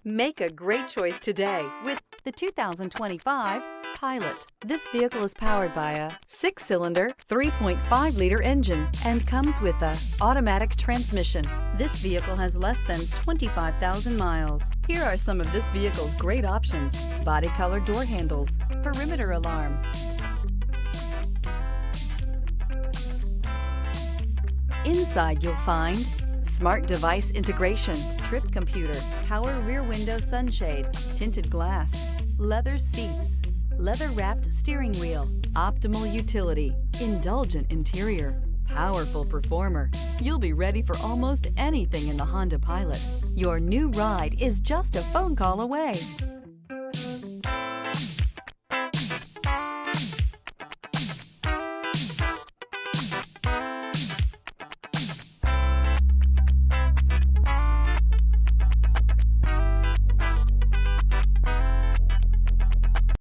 Make a great choice today with the 2025 Pilot. This vehicle is powered by a 6-cylinder, 3.5-liter engine and comes with a automatic transmission. This vehicle has less than 25,000 miles. Here are some of this vehicle's great options: body color door handles, perimeter alarm, inside you'll find smart device integration, trip computer, power rear window sunshade, tinted glass, leather seats, leather-wrapped steering wheel, optimal utility, indulgent interior, powerful performer. You'll be ready for almost anything in the Honda Pilot. Your new ride is just a phone call away.